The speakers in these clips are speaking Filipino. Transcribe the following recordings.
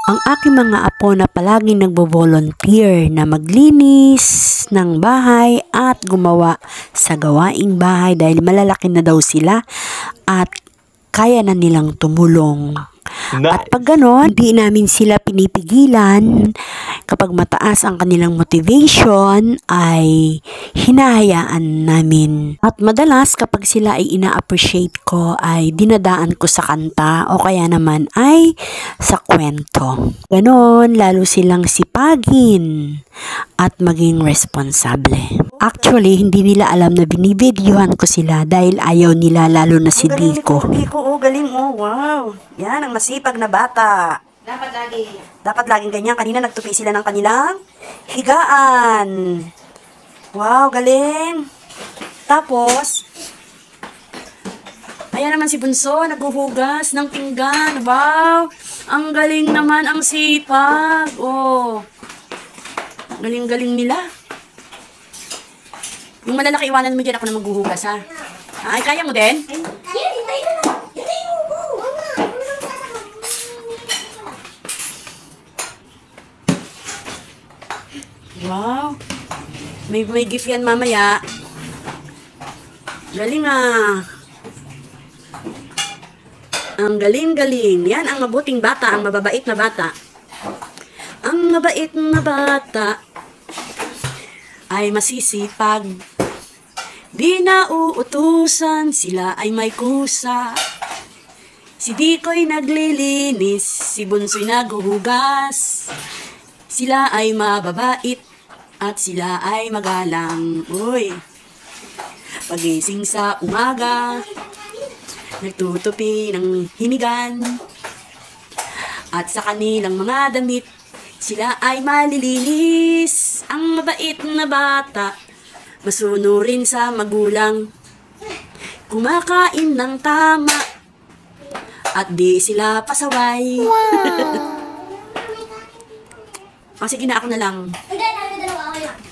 Ang aking mga apo na palaging nagbo-volunteer na maglinis ng bahay at gumawa sa gawaing bahay dahil malalaki na daw sila at kaya na nilang tumulong. Nice. At pag ganon, hindi namin sila pinipigilan. Kapag mataas ang kanilang motivation, ay hinahayaan namin. At madalas kapag sila ay ina-appreciate ko, ay dinadaan ko sa kanta o kaya naman ay sa kwento. Ganon, lalo silang sipagin at maging responsable. Actually, hindi nila alam na binibidyohan ko sila dahil ayaw nila, lalo na si Biko. Biko, galing, wow. Yan, ang masipag na bata. Dapat lagi. Dapat laging ganyan. Kanina nagtupi sila ng kanilang higaan. Wow, galing. Tapos, ayan naman si Bunso, naghuhugas ng pinggan. Wow, ang galing naman, ang sipag. Oh, galing-galing nila. Yung malalaki, iwanan mo dyan, ako na maghuhugas, ha? Ay, kaya mo din? Wow. May gift yan mamaya. Galing, ah. Ang galing-galing. Yan ang mabuting bata, ang mababait na bata. Ang mabait na bata ay masisipag. Di na uutusan, sila ay may kusa. Si Biko'y naglilinis, si Bunso'y naghuhugas. Sila ay mababait at sila ay magalang. Uy, pagising sa umaga, nagtutupi ng hinigan. At sa kanilang mga damit, sila ay malilinis. Ang mabait na bata, masunurin sa magulang, kumakain ng tama, at di sila pasaway. Wow! O sige na, ako na lang.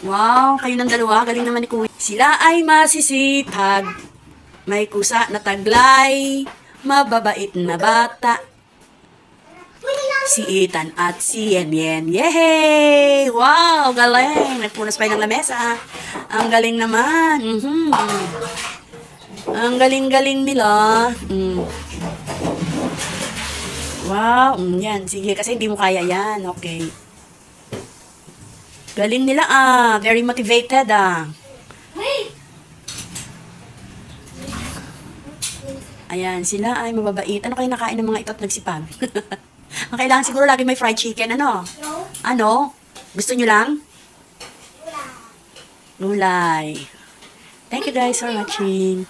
Wow, kayo ng dalawa, galing naman ni Kuya. Sila ay masisipag, may kusa na taglay, mababait na bata. Si Ethan at si Yen. Yehey! Wow, galing! Nagpunas pa ng lamesa. Ang galing naman. Ang galing-galing nila. Wow, yan. Sige, kasi hindi mo kaya yan. Okay. Galing nila, ah. Very motivated, ah. Ayan, sila ay mababait. Ano kayo nakain ng mga ito at nagsipag? Ang kailangan siguro lagi may fried chicken, ano? No. Ano? Gusto nyo lang? Gulay. Thank you guys for watching.